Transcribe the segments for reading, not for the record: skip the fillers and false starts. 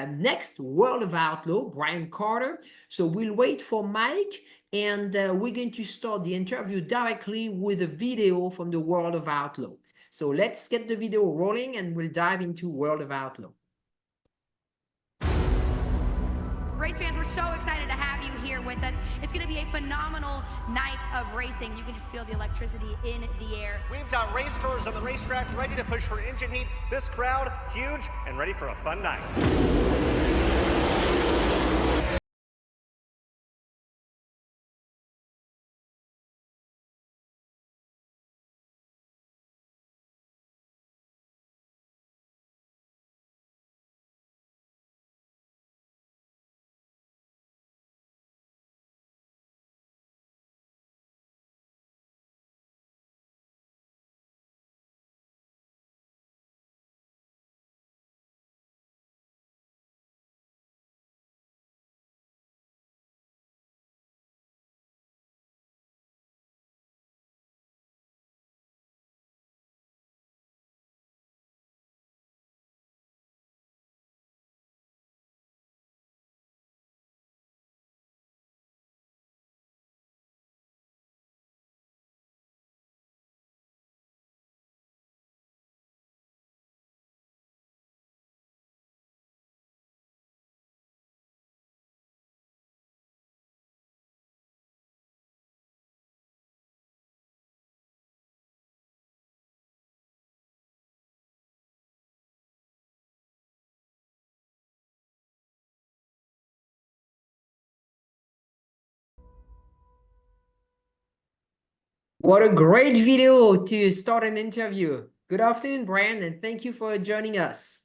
next World of Outlaw, Brian Carter. So we'll wait for Mike, and we're going to start the interview directly with a video from the World of Outlaw. So let's get the video rolling, and we'll dive into World of Outlaw. Race fans, we're so excited to have you here with us. It's going to be a phenomenal night of racing. You can just feel the electricity in the air. We've got race cars on the racetrack ready to push for engine heat. This crowd, huge and ready for a fun night. What a great video to start an interview. Good afternoon, Brian, and thank you for joining us.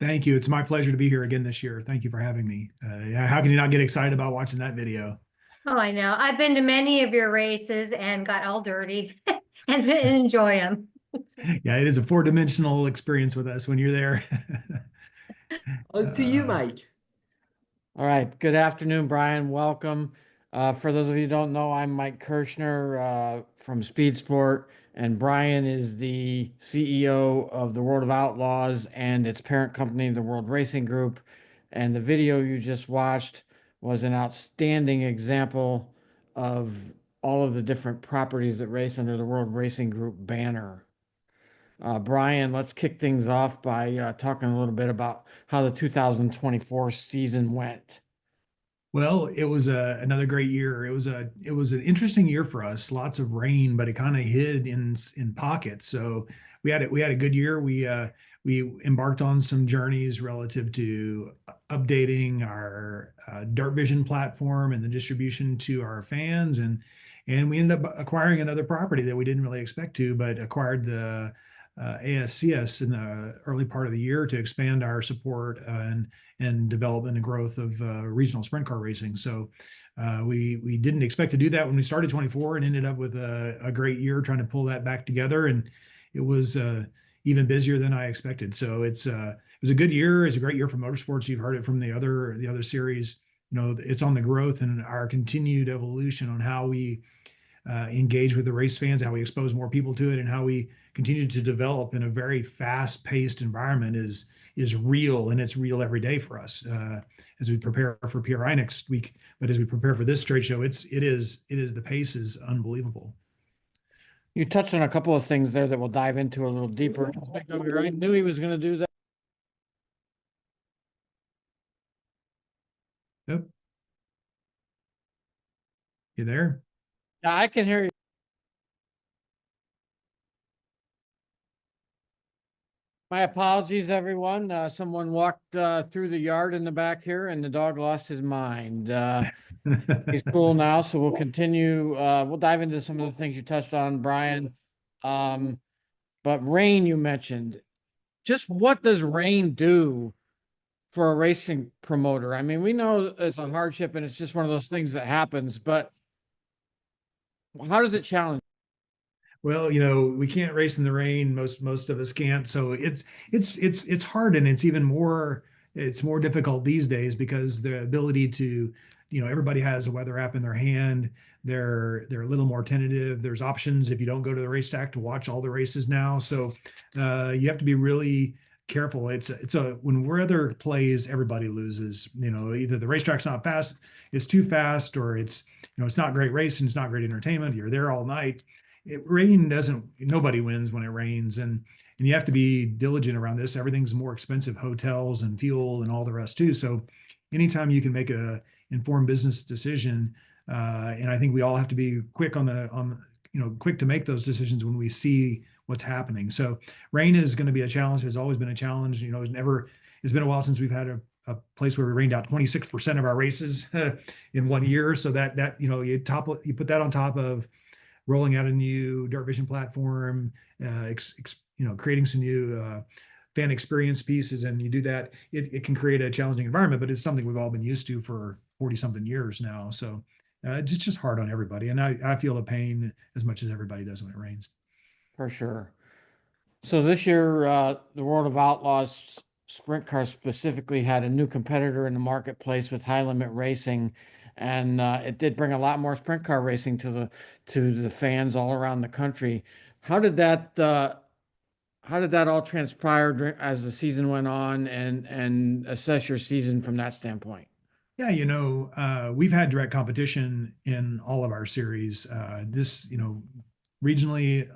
Thank you. It's my pleasure to be here again this year. Thank you for having me. How can you not get excited about watching that video? Oh, I know. I've been to many of your races and got all dirty and enjoy them. Yeah, it is a four-dimensional experience with us when you're there. To you, Mike. All right. Good afternoon, Brian. Welcome. For those of you who don't know, I'm Mike Kirshner from Speed Sport, and Brian is the CEO of the World of Outlaws and its parent company, the World Racing Group. And the video you just watched was an outstanding example of all of the different properties that race under the World Racing Group banner. Brian, let's kick things off by talking a little bit about how the 2024 season went. Well, it was another great year. It was an interesting year for us. Lots of rain, but it kind of hid in pockets. So we had a good year. We embarked on some journeys relative to updating our DIRTVision platform and the distribution to our fans, and we ended up acquiring another property that we didn't really expect to, but acquired the ASCS in the early part of the year to expand our support and development and growth of regional sprint car racing. So we didn't expect to do that when we started 24, and ended up with a great year trying to pull that back together. And it was even busier than I expected. So it was a good year. It's a great year for motorsports. You've heard it from the other series. You know, it's on the growth and our continued evolution on how we engage with the race fans, how we expose more people to it, and how we continue to develop in a very fast-paced environment is real, and it's real every day for us as we prepare for PRI next week. But as we prepare for this trade show, the pace is unbelievable. You touched on a couple of things there that we'll dive into a little deeper. I knew he was going to do that. Yep. You there? Yeah, I can hear you. My apologies, everyone. Someone walked through the yard in the back here, and the dog lost his mind. He's cool now, so we'll continue. We'll dive into some of the things you touched on, Brian. But rain, you mentioned. Just what does rain do for a racing promoter? I mean, we know it's a hardship, and it's just one of those things that happens, but how does it challenge? Well, you know, we can't race in the rain. Most of us can't. So it's hard, and it's more difficult these days because the ability to, you know, everybody has a weather app in their hand. They're a little more tentative. There's options if you don't go to the racetrack to watch all the races now. So you have to be really careful. When weather plays, everybody loses. Either the racetrack's not fast, it's too fast, or it's not great racing, it's not great entertainment. You're there all night. Nobody wins when it rains, and you have to be diligent around this. Everything's more expensive, hotels and fuel and all the rest too. So anytime you can make a informed business decision, and I think we all have to be quick quick to make those decisions when we see what's happening. So rain is going to be a challenge, has always been a challenge. It's been a while since we've had a place where we rained out 26% of our races in 1 year. So that you put that on top of rolling out a new DIRTVision platform, creating some new fan experience pieces, and you do that, it can create a challenging environment, but it's something we've all been used to for 40 something years now. So it's just hard on everybody. And I feel the pain as much as everybody does when it rains. For sure. So this year, the World of Outlaws sprint car specifically had a new competitor in the marketplace with High Limit Racing, and it did bring a lot more sprint car racing to the fans all around the country. How did that all transpire as the season went on, and assess your season from that standpoint? Yeah, we've had direct competition in all of our series. Regionally,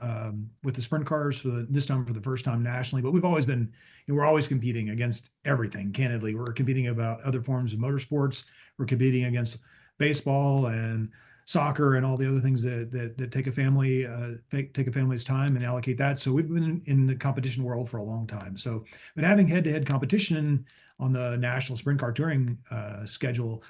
with the sprint cars this time for the first time nationally, but we've always been, we're always competing against everything. Candidly, we're competing about other forms of motorsports. We're competing against baseball and soccer and all the other things that take a family's time and allocate that. So we've been in the competition world for a long time. So, but having head-to-head competition on the national sprint car touring schedule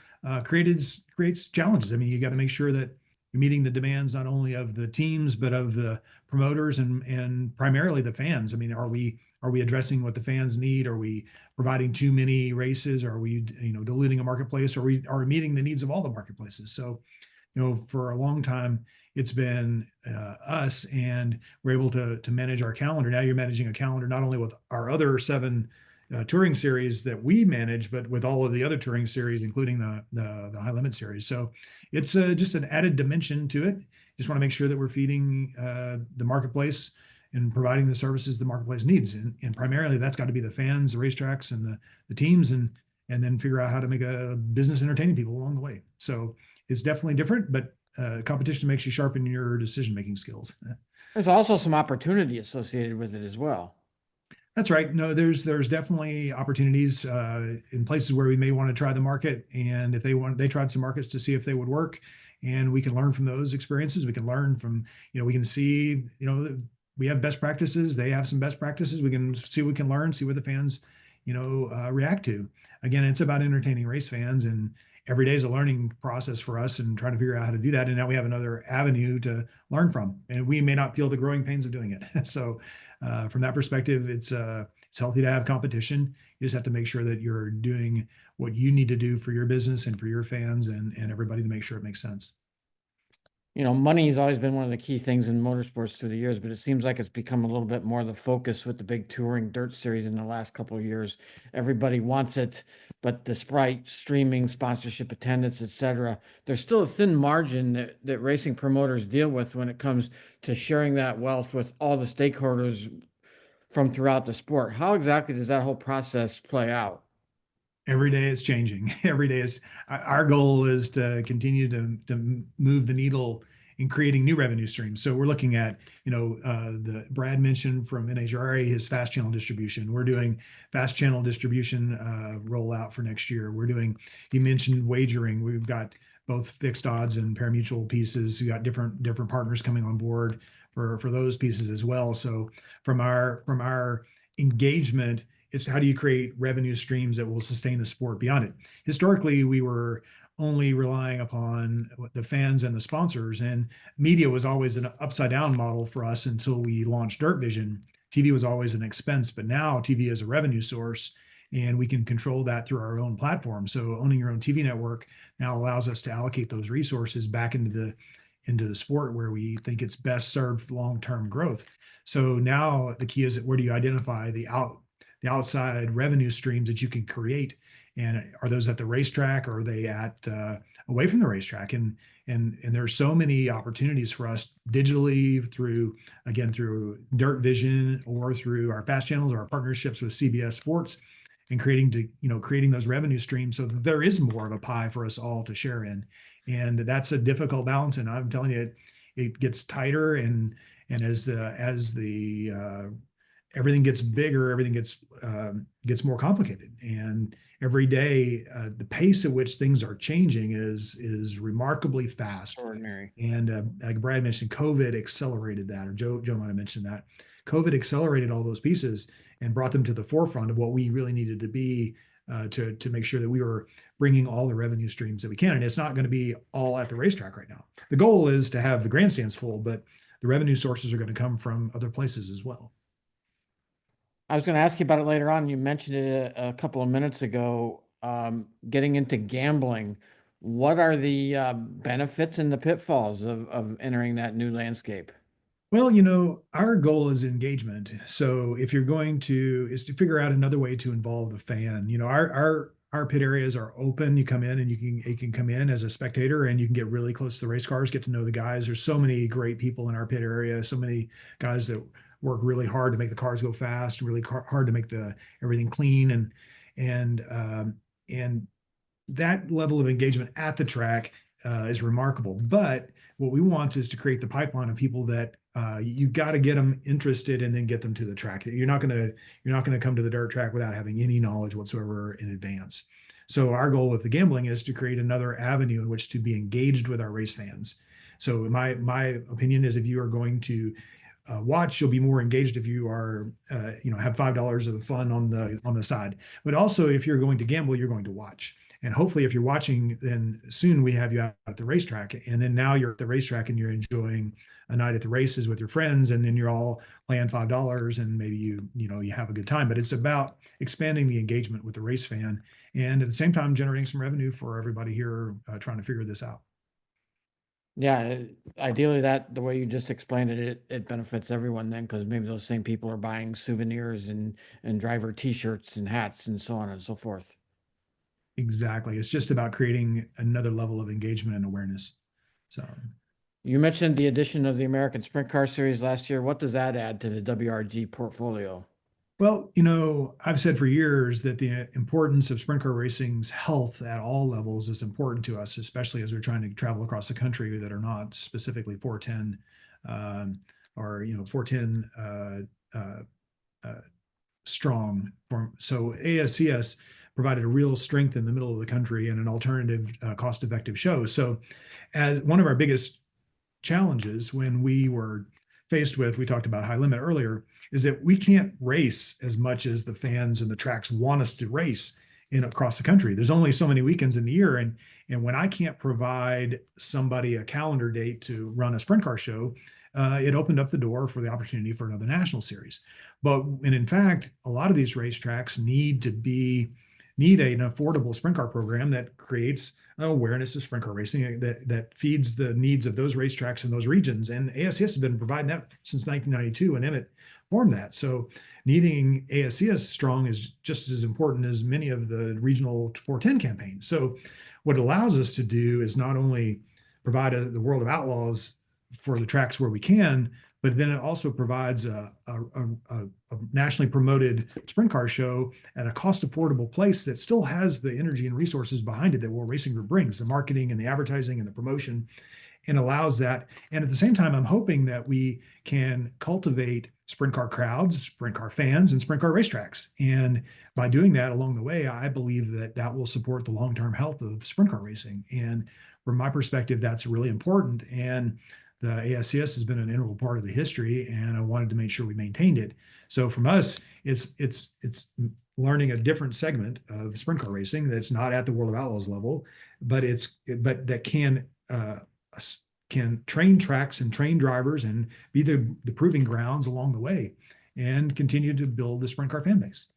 creates challenges. I mean, you got to make sure that you're meeting the demands not only of the teams but of the promoters and primarily the fans. I mean, are we addressing what the fans need? Are we providing too many races? Are we diluting a marketplace? Are we meeting the needs of all the marketplaces? So for a long time it's been us, and we're able to manage our calendar. Now you're managing a calendar not only with our other 7 touring series that we manage, but with all of the other touring series, including the High Limit series. So it's just an added dimension to it. Just want to make sure that we're feeding the marketplace and providing the services the marketplace needs. And primarily that's got to be the fans, the racetracks, and the teams, and then figure out how to make a business entertaining people along the way. So it's definitely different, but competition makes you sharpen your decision-making skills. There's also some opportunity associated with it as well. That's right. No, there's definitely opportunities in places where we may want to try the market, and if they tried some markets to see if they would work, and we can learn from those experiences. We can learn from, we can see, we have best practices. They have some best practices. We can learn, see what the fans, react to. Again, it's about entertaining race fans, and every day is a learning process for us and trying to figure out how to do that. And now we have another avenue to learn from, and we may not feel the growing pains of doing it. So from that perspective, it's healthy to have competition. You just have to make sure that you're doing what you need to do for your business and for your fans and everybody to make sure it makes sense. Money has always been one of the key things in motorsports through the years, but it seems like it's become a little bit more the focus with the big touring dirt series in the last couple of years. Everybody wants it, but despite streaming, sponsorship, attendance, etc., there's still a thin margin that racing promoters deal with when it comes to sharing that wealth with all the stakeholders from throughout the sport. How exactly does that whole process play out? Every day it's changing. Every day our goal is to continue to move the needle in creating new revenue streams. So we're looking at, the Brad mentioned from NHRA, his fast channel distribution. We're doing fast channel distribution rollout for next year. He mentioned wagering. We've got both fixed odds and parimutuel pieces. We got different partners coming on board for those pieces as well. So from our engagement, it's how do you create revenue streams that will sustain the sport beyond it? Historically, we were only relying upon the fans and the sponsors, and media was always an upside down model for us until we launched DIRTVision. TV was always an expense, but now TV is a revenue source, and we can control that through our own platform. So owning your own TV network now allows us to allocate those resources back into the sport where we think it's best served long-term growth. So now the key is, where do you identify the outside revenue streams that you can create and are those at the racetrack, or are they at away from the racetrack? And there's so many opportunities for us digitally through DIRTVision or through our fast channels or our partnerships with CBS Sports, and creating those revenue streams so that there is more of a pie for us all to share in. And that's a difficult balance. And I'm telling you, it gets tighter, and as the everything gets bigger, everything gets more complicated. And every day, the pace at which things are changing is remarkably fast. Extraordinary. And like Brad mentioned, COVID accelerated that, or Joe might have mentioned that. COVID accelerated all those pieces and brought them to the forefront of what we really needed to be to make sure that we were bringing all the revenue streams that we can. And it's not going to be all at the racetrack right now. The goal is to have the grandstands full, but the revenue sources are going to come from other places as well. I was going to ask you about it later on. You mentioned it a couple of minutes ago, getting into gambling. What are the benefits and the pitfalls of entering that new landscape? Well, our goal is engagement. So if you're is to figure out another way to involve the fan. Our pit areas are open. You come in and you can come in as a spectator, and you can get really close to the race cars, get to know the guys. There's so many great people in our pit area, so many guys that work really hard to make the cars go fast, really hard to make everything clean, and that level of engagement at the track is remarkable. But what we want is to create the pipeline of people that you got to get them interested and then get them to the track. You're not going to come to the dirt track without having any knowledge whatsoever in advance. So our goal with the gambling is to create another avenue in which to be engaged with our race fans. So my opinion is, if you are going to watch, you'll be more engaged if you are have $5 of fun on the side. But also, if you're going to gamble, you're going to watch. And hopefully, if you're watching, then soon we have you out at the racetrack. And then now you're at the racetrack and you're enjoying a night at the races with your friends, and then you're all playing $5, and maybe you have a good time. But it's about expanding the engagement with the race fan, and at the same time generating some revenue for everybody here trying to figure this out. Yeah, ideally the way you just explained it benefits everyone then, because maybe those same people are buying souvenirs and driver T-shirts and hats and so on and so forth. Exactly. It's just about creating another level of engagement and awareness. So you mentioned the addition of the American Sprint Car Series last year. What does that add to the WRG portfolio? Well, I've said for years that the importance of sprint car racing's health at all levels is important to us, especially as we're trying to travel across the country that are not specifically 410 or 410 strong. So ASCS provided a real strength in the middle of the country and an alternative, cost-effective show. So as one of our biggest challenges when we were faced with, we talked about high limit earlier, is that we can't race as much as the fans and the tracks want us to race across the country. There's only so many weekends in the year. And when I can't provide somebody a calendar date to run a sprint car show, it opened up the door for the opportunity for another national series. And in fact, a lot of these racetracks need an affordable sprint car program that creates awareness of sprint car racing that feeds the needs of those racetracks in those regions. And ASCS has been providing that since 1992, and Emmett formed that. So needing ASCS strong is just as important as many of the regional 410 campaigns. So what it allows us to do is not only provide the World of Outlaws for the tracks where we can, but then it also provides a nationally promoted sprint car show at a cost affordable place that still has the energy and resources behind it that World Racing Group brings, the marketing and the advertising and the promotion, and allows that. And at the same time, I'm hoping that we can cultivate sprint car crowds, sprint car fans, and sprint car racetracks. And by doing that along the way, I believe that will support the long-term health of sprint car racing. And from my perspective, that's really important. And the ASCS has been an integral part of the history, and I wanted to make sure we maintained it. So from us, it's learning a different segment of sprint car racing that's not at the World of Outlaws level, but that can train tracks and train drivers and be the proving grounds along the way, and continue to build the sprint car fan base.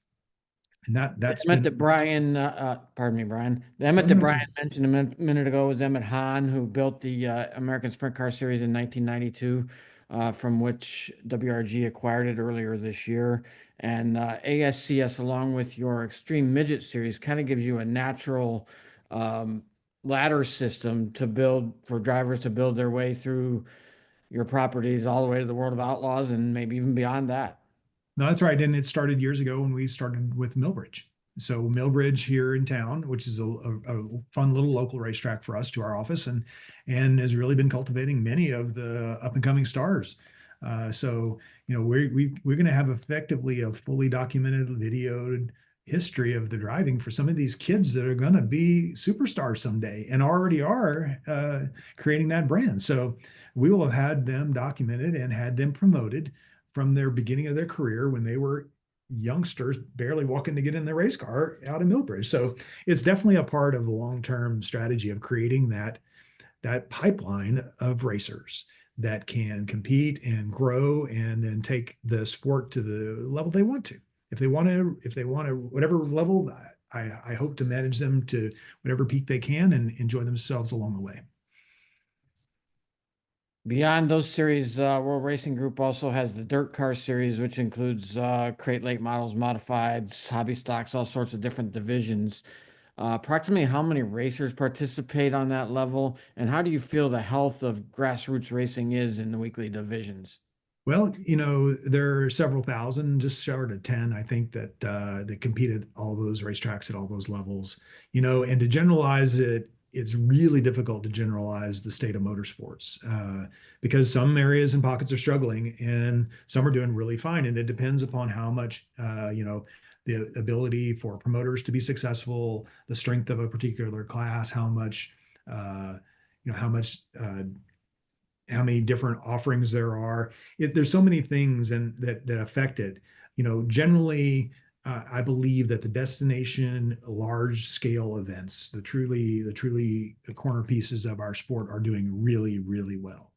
And that's Emmett that Brian, pardon me, Brian. The Emmett that Brian mentioned a minute ago was Emmett Hahn, who built the American Sprint Car Series in 1992. from which WRG acquired it earlier this year. And ASCS, along with your Extreme Midget Series, kind of gives you a natural ladder system to build for drivers to build their way through your properties all the way to the world of Outlaws and maybe even beyond that. No, that's right. And it started years ago when we started with Millbridge. So Millbridge here in town, which is a fun little local racetrack for us to our office, and has really been cultivating many of the up and coming stars. So we're going to have effectively a fully documented, videoed history of the driving for some of these kids that are going to be superstars someday and already are creating that brand. So we will have had them documented and had them promoted from their beginning of their career when they were youngsters barely walking to get in their race car out of Millbridge. So it's definitely a part of the long-term strategy of creating that pipeline of racers that can compete and grow and then take the sport to the level they want to. If they want to, whatever level, I hope to manage them to whatever peak they can and enjoy themselves along the way. Beyond those series, World Racing Group also has the Dirt Car Series, which includes crate late models, modifieds, hobby stocks, all sorts of different divisions. Approximately how many racers participate on that level, and how do you feel the health of grassroots racing is in the weekly divisions? Well, there are several thousand, just short of 10, I think, that compete at all those racetracks at all those levels. And to generalize it, it's really difficult to generalize the state of motorsports because some areas and pockets are struggling and some are doing really fine. And it depends upon how much, the ability for promoters to be successful, the strength of a particular class, how many different offerings there are. There's so many things that affect it. Generally, I believe that the destination large scale events, the truly corner pieces of our sport, are doing really, really well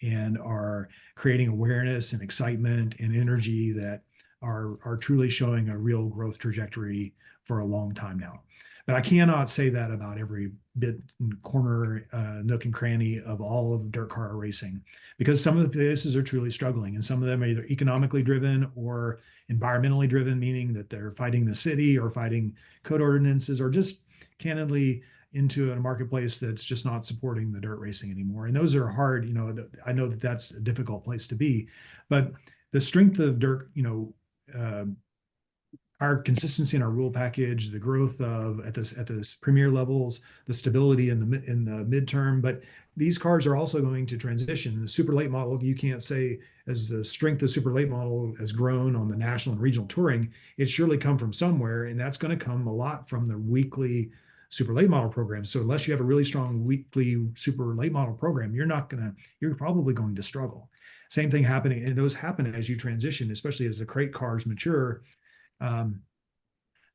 and are creating awareness and excitement and energy that are truly showing a real growth trajectory for a long time now. But I cannot say that about every bit and corner, nook and cranny of all of dirt car racing, because some of the places are truly struggling, and some of them are either economically driven or environmentally driven, meaning that they're fighting the city or fighting code ordinances or just candidly into a marketplace that's just not supporting the dirt racing anymore. And those are hard. I know that that's a difficult place to be, but the strength of dirt, our consistency in our rule package, the growth of at this premier levels, the stability in the midterm. But these cars are also going to transition. The super late model, you can't say as the strength of super late model has grown on the national and regional touring, it's surely come from somewhere, and that's going to come a lot from the weekly super late model program. So unless you have a really strong weekly super late model program, you're probably going to struggle. Same thing happening, and those happen as you transition, especially as the crate cars mature.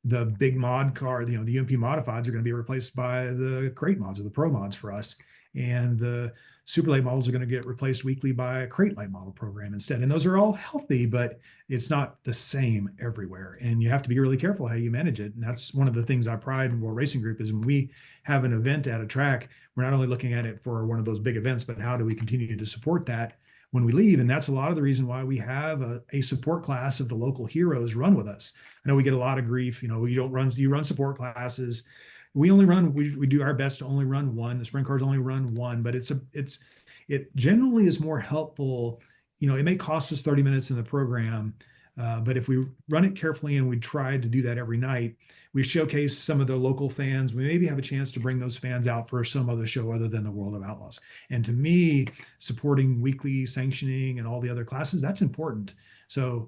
The big mod car, the UMP modifieds are going to be replaced by the crate mods or the pro mods for us. And the super late models are going to get replaced weekly by a crate light model program instead. And those are all healthy, but it's not the same everywhere. And you have to be really careful how you manage it. And that's one of the things I pride in World Racing Group is when we have an event at a track, we're not only looking at it for one of those big events, but how do we continue to support that when we leave? And that's a lot of the reason why we have a support class of the local heroes run with us. I know we get a lot of grief. You run support classes. We do our best to only run one. The sprint cars only run one, but it generally is more helpful. It may cost us 30 minutes in the program, but if we run it carefully and we try to do that every night, we showcase some of the local fans. We maybe have a chance to bring those fans out for some other show other than the World of Outlaws. And to me, supporting weekly sanctioning and all the other classes, that's important. So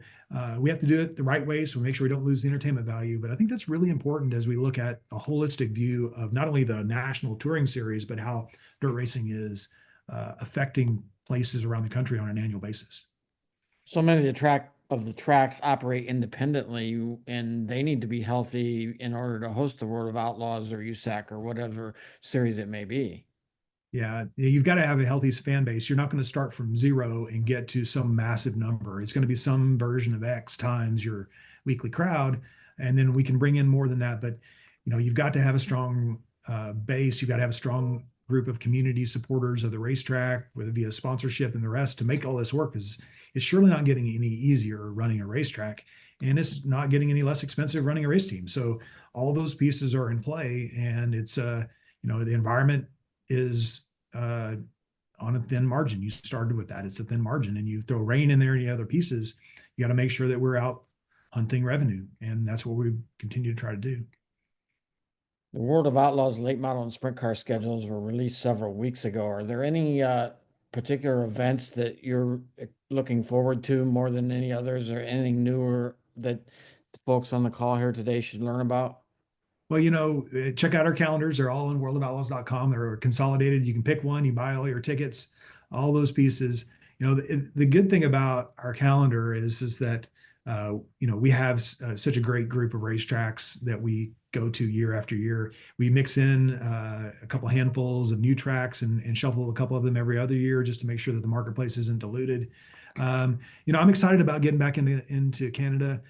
we have to do it the right way so we make sure we don't lose the entertainment value. But I think that's really important as we look at a holistic view of not only the national touring series, but how dirt racing is affecting places around the country on an annual basis. So many of the tracks operate independently, and they need to be healthy in order to host the World of Outlaws or USAC or whatever series it may be. Yeah, you've got to have a healthy fan base. You're not going to start from zero and get to some massive number. It's going to be some version of X times your weekly crowd, and then we can bring in more than that. But you've got to have a strong base. You've got to have a strong group of community supporters of the racetrack, whether via sponsorship and the rest, to make all this work, is it's surely not getting any easier running a racetrack, and it's not getting any less expensive running a race team. So all those pieces are in play, and it's the environment is on a thin margin. You started with that. It's a thin margin, and you throw rain in there and the other pieces, you got to make sure that we're out hunting revenue. And that's what we continue to try to do. The World of Outlaws late model and sprint car schedules were released several weeks ago. Are there any particular events that you're looking forward to more than any others, or anything newer that the folks on the call here today should learn about? Well, check out our calendars. They're all on worldofoutlaws.com. They're consolidated. You can pick one, you buy all your tickets, all those pieces. The good thing about our calendar is that, we have such a great group of racetracks that we go to year after year. We mix in a couple handfuls of new tracks and shuffle a couple of them every other year just to make sure that the marketplace isn't diluted. I'm excited about getting back into Canada.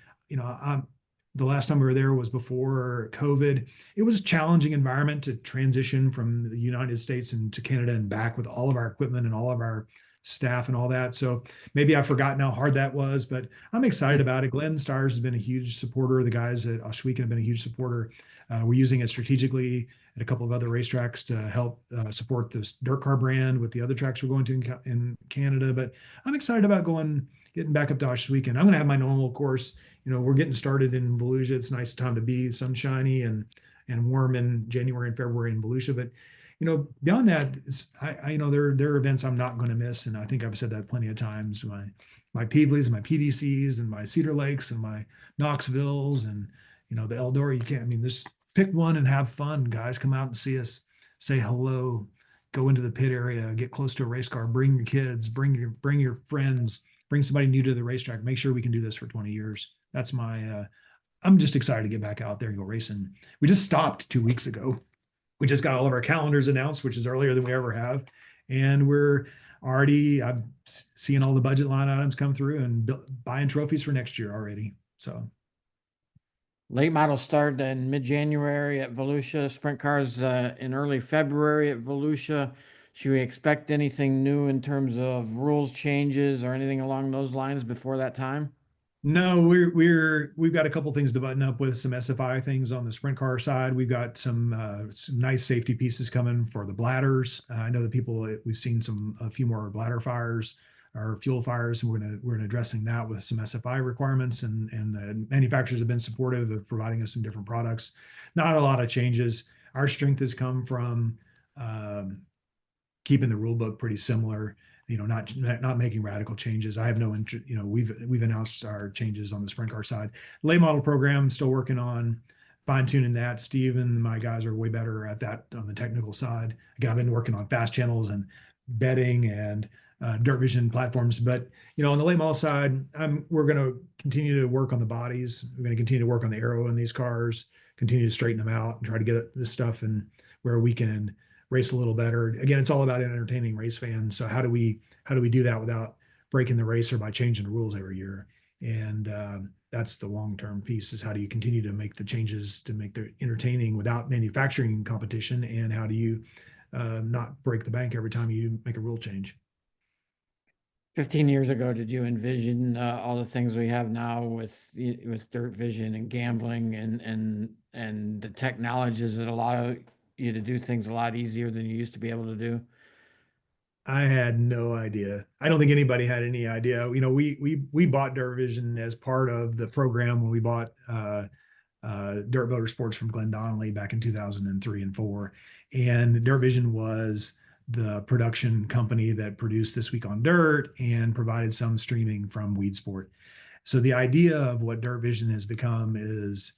The last time we were there was before COVID. It was a challenging environment to transition from the United States into Canada and back with all of our equipment and all of our staff and all that. So maybe I've forgotten how hard that was, but I'm excited about it. Glenn Stars has been a huge supporter. The guys at Oshweek have been a huge supporter. We're using it strategically at a couple of other racetracks to help support this dirt car brand with the other tracks we're going to in Canada. But I'm excited about getting back up to Oshweek. I'm going to have my normal course. We're getting started in Volusia. It's a nice time to be sunshiny and warm in January and February in Volusia. But beyond that, there are events I'm not going to miss, and I think I've said that plenty of times. My Peeblys, my PDCs, and my Cedar Lakes, and my Knoxvilles, and the Eldora. Just pick one and have fun, guys. Come out and see us. Say hello. Go into the pit area. Get close to a race car. Bring your kids. Bring your friends. Bring somebody new to the racetrack. Make sure we can do this for 20 years. That's my. I'm just excited to get back out there and go racing. We just stopped 2 weeks ago. We just got all of our calendars announced, which is earlier than we ever have. And I'm seeing all the budget line items come through and buying trophies for next year already. So late model started in mid-January at Volusia, sprint cars in early February at Volusia. Should we expect anything new in terms of rules changes or anything along those lines before that time? No, we've got a couple things to button up with some SFI things on the sprint car side. We've got some nice safety pieces coming for the bladders. I know that we've seen a few more bladder fires or fuel fires, and we're addressing that with some SFI requirements, and the manufacturers have been supportive of providing us some different products. Not a lot of changes. Our strength has come from keeping the rule book pretty similar. Not making radical changes. I have no interest. We've announced our changes on the sprint car side. Late model program, still working on fine tuning that. Steve and my guys are way better at that on the technical side. Again, I've been working on fast channels and betting and DIRTVision platforms. But on the late model side, we're going to continue to work on the bodies. We're going to continue to work on the aero in these cars, continue to straighten them out, and try to get this stuff in where we can race a little better. Again, it's all about entertaining race fans. So how do we do that without breaking the race or by changing the rules every year? And that's the long-term piece, is how do you continue to make the changes to make the entertaining without manufacturing competition? And how do you not break the bank every time you make a rule change? 15 years ago, did you envision all the things we have now with DIRTVision and gambling and the technologies that allow you to do things a lot easier than you used to be able to do? I had no idea. I don't think anybody had any idea. We bought DIRTVision as part of the program when we bought Dirt Motorsports from Glenn Donnelly back in 2003 and 4. And DIRTVision was the production company that produced This Week on Dirt and provided some streaming from Weed Sport. So the idea of what DIRTVision has become is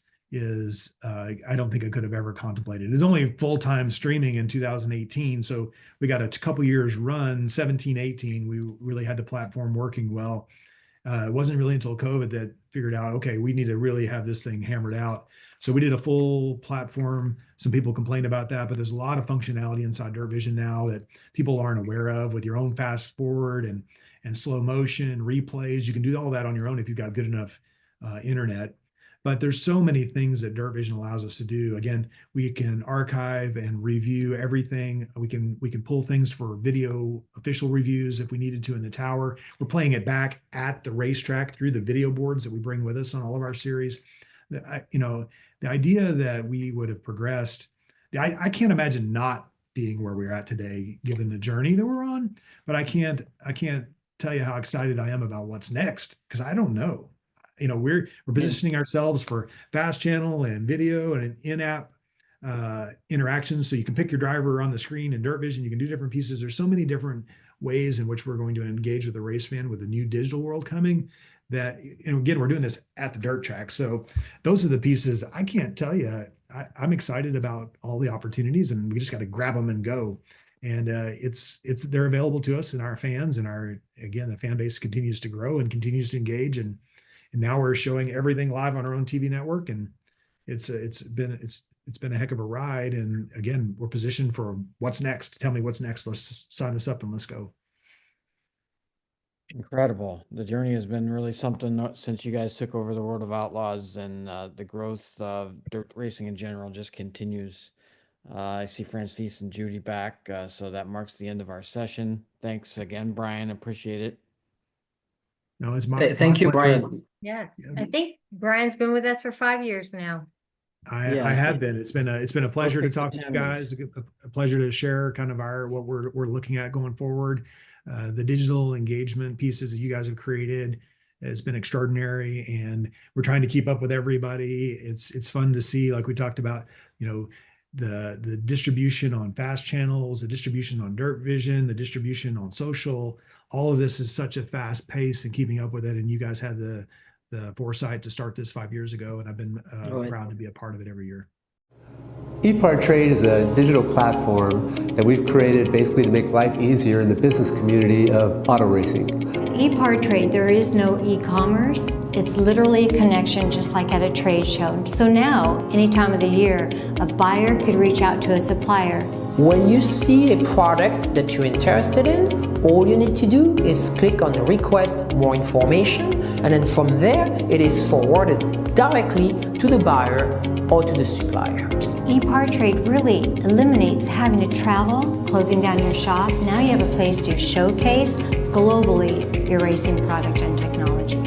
I don't think I could have ever contemplated. It's only full-time streaming in 2018. So we got a couple years run, 17, 18. We really had the platform working well. It wasn't really until COVID that figured out, okay, we need to really have this thing hammered out. So we did a full platform. Some people complained about that, but there's a lot of functionality inside DIRTVision now that people aren't aware of, with your own fast forward and slow motion replays. You can do all that on your own if you've got good enough internet. But there's so many things that DIRTVision allows us to do. Again, we can archive and review everything. We can pull things for video official reviews if we needed to in the tower. We're playing it back at the racetrack through the video boards that we bring with us on all of our series. The idea that we would have progressed, I can't imagine not being where we're at today, given the journey that we're on. But I can't tell you how excited I am about what's next, because I don't know. We're positioning ourselves for fast channel and video and in-app interactions. So you can pick your driver on the screen in DIRTVision. You can do different pieces. There's so many different ways in which we're going to engage with the race fan with the new digital world coming, that, again, we're doing this at the dirt track. So those are the pieces. I can't tell you. I'm excited about all the opportunities, and we just got to grab them and go. And they're available to us and our fans, and the fan base continues to grow and continues to engage. And now we're showing everything live on our own TV network, and it's been a heck of a ride. And again, we're positioned for what's next. Tell me what's next. Let's sign us up and let's go. Incredible. The journey has been really something since you guys took over the World of Outlaws, and the growth of dirt racing in general just continues. I see Francis and Judy back, so that marks the end of our session. Thanks again, Brian. Appreciate it. No, it's my Thank you, pleasure. Brian. Yes, Yeah. I think Brian's been with us for 5 years now. I Yes. have been. It's been a pleasure to Perfect talk to you attendance. guys. A pleasure to share kind of what we're looking at going forward. The digital engagement pieces that you guys have created has been extraordinary, and we're trying to keep up with everybody. It's fun to see, like we talked about, the distribution on fast channels, the distribution on DIRTVision, the distribution on social. All of this is such a fast pace and keeping up with it. And you guys had the foresight to start this 5 years ago, and I've been proud to be a part of it every year. EPARTRADE is a digital platform that we've created basically to make life easier in the business community of auto racing. EPARTRADE, there is no e-commerce. It's literally a connection just like at a trade show. So now, any time of the year, a buyer could reach out to a supplier. When you see a product that you're interested in, all you need to do is click on request more information, and then from there it is forwarded directly to the buyer or to the supplier. EPARTRADE really eliminates having to travel, closing down your shop. Now you have a place to showcase globally your racing product and technology.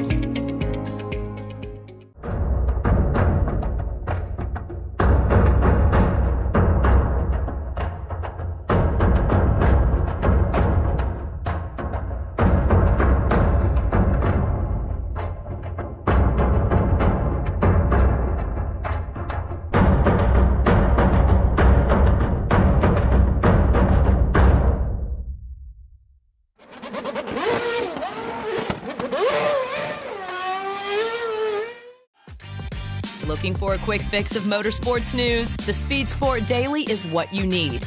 Looking for a quick fix of motorsports news? The Speed Sport Daily is what you need.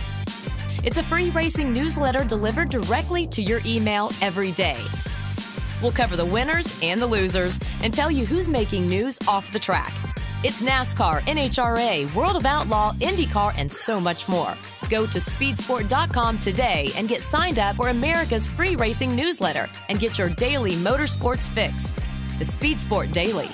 It's a free racing newsletter delivered directly to your email every day. We'll cover the winners and the losers and tell you who's making news off the track. It's NASCAR, NHRA, World of Outlaw, IndyCar, and so much more. Go to speedsport.com today and get signed up for America's free racing newsletter and get your daily motorsports fix. The Speed Sport Daily.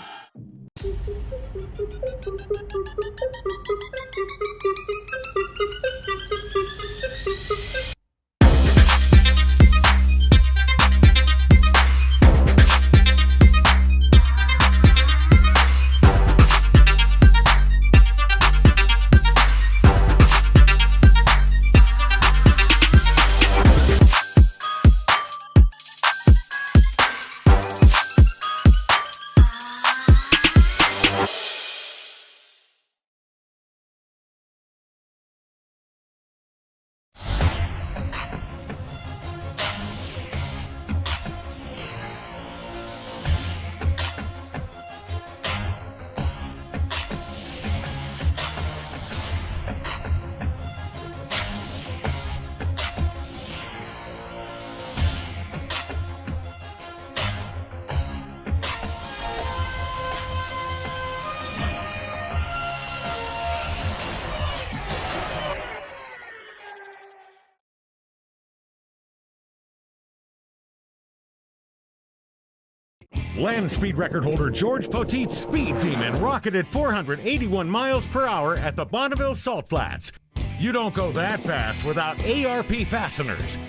Land speed record holder George Poteet's Speed Demon rocketed 481 miles per hour at the Bonneville Salt Flats. You don't go that fast without ARP fasteners.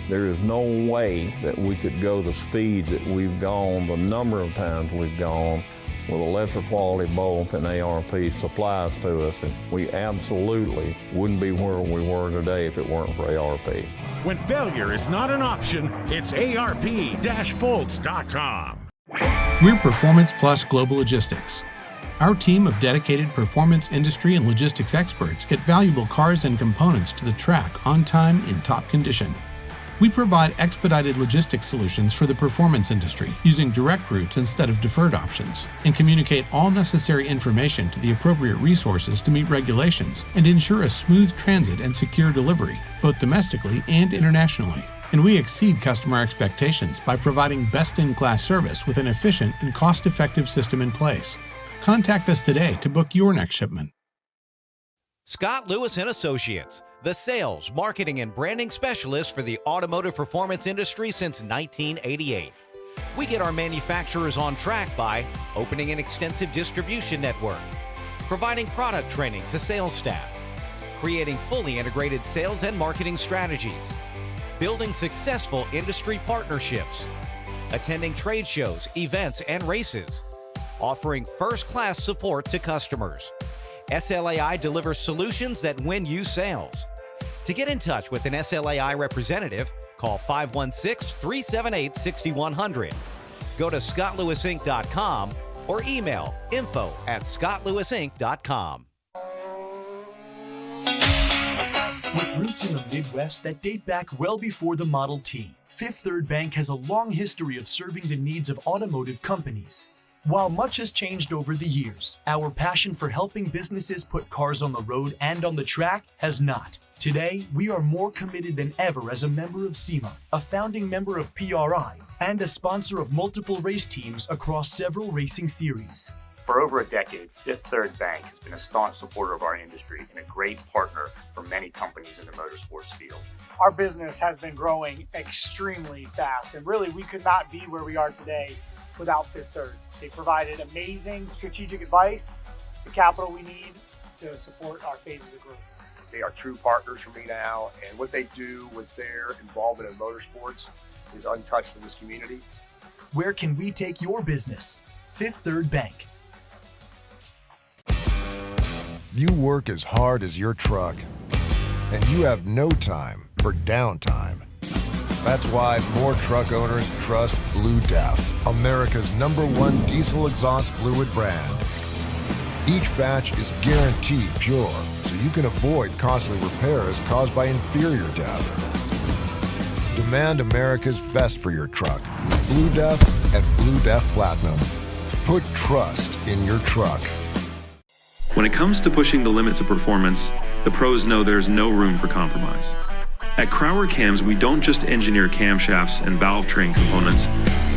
There is no way that we could go the speed that we've gone, the number of times we've gone, with a lesser quality bolt than ARP supplies to us. And we absolutely wouldn't be where we were today if it weren't for ARP. When failure is not an option, it's ARP-bolts.com. We're Performance Plus Global Logistics. Our team of dedicated performance industry and logistics experts get valuable cars and components to the track on time in top condition. We provide expedited logistics solutions for the performance industry using direct routes instead of deferred options, and communicate all necessary information to the appropriate resources to meet regulations and ensure a smooth transit and secure delivery, both domestically and internationally. And we exceed customer expectations by providing best-in-class service with an efficient and cost-effective system in place. Contact us today to book your next shipment. Scott Lewis & Associates, the sales, marketing, and branding specialist for the automotive performance industry since 1988. We get our manufacturers on track by opening an extensive distribution network, providing product training to sales staff, creating fully integrated sales and marketing strategies, building successful industry partnerships, attending trade shows, events, and races, offering first-class support to customers. SLAI delivers solutions that win you sales. To get in touch with an SLAI representative, call 516-378-6100. Go to scottlewisinc.com or email info@scottlewisinc.com. With roots in the Midwest that date back well before the Model T, Fifth Third Bank has a long history of serving the needs of automotive companies. While much has changed over the years, our passion for helping businesses put cars on the road and on the track has not. Today, we are more committed than ever as a member of SEMA, a founding member of PRI, and a sponsor of multiple race teams across several racing series. For over a decade, Fifth Third Bank has been a staunch supporter of our industry and a great partner for many companies in the motorsports field. Our business has been growing extremely fast, and really we could not be where we are today without Fifth Third. They provided amazing strategic advice, the capital we need to support our phases of growth. They are true partners for me now, and what they do with their involvement in motorsports is untouched in this community. Where can we take your business? Fifth Third Bank. You work as hard as your truck, and you have no time for downtime. That's why more truck owners trust Blue Def, America's #1 diesel exhaust fluid brand. Each batch is guaranteed pure, so you can avoid costly repairs caused by inferior DEF. Demand America's best for your truck. Blue Def and Blue Def Platinum. Put trust in your truck. When it comes to pushing the limits of performance, the pros know there's no room for compromise. At Crowder Cams, we don't just engineer camshafts and valve train components,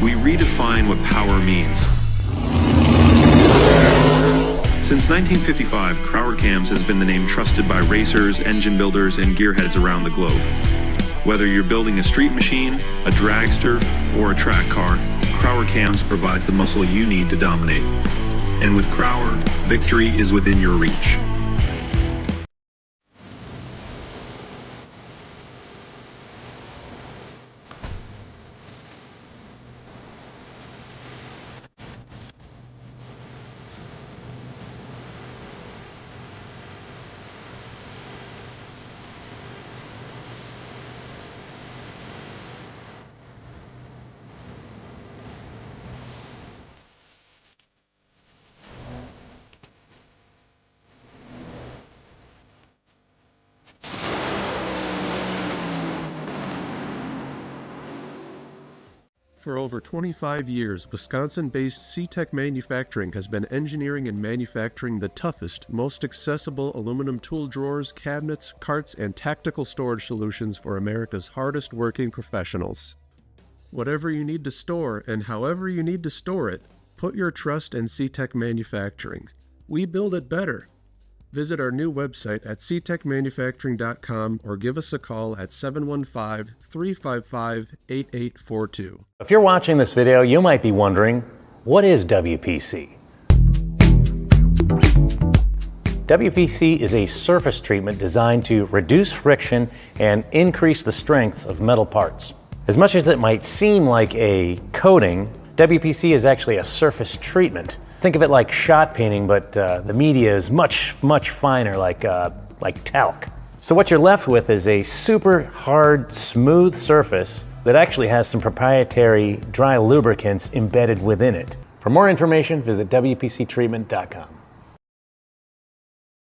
we redefine what power means. Since 1955, Crowder Cams has been the name trusted by racers, engine builders, and gearheads around the globe. Whether you're building a street machine, a dragster, or a track car, Crowder Cams provides the muscle you need to dominate. And with Crowder, victory is within your reach. For over 25 years, Wisconsin-based C-Tech Manufacturing has been engineering and manufacturing the toughest, most accessible aluminum tool drawers, cabinets, carts, and tactical storage solutions for America's hardest working professionals. Whatever you need to store and however you need to store it, put your trust in C-Tech Manufacturing. We build it better. Visit our new website at ctechmanufacturing.com or give us a call at 715-355-8842. If you're watching this video, you might be wondering, What is WPC? WPC is a surface treatment designed to reduce friction and increase the strength of metal parts. As much as it might seem like a coating, WPC is actually a surface treatment. Think of it like shot painting, but the media is much finer, like talc. So what you're left with is a super hard, smooth surface that actually has some proprietary dry lubricants embedded within it. For more information, visit WPCtreatment.com.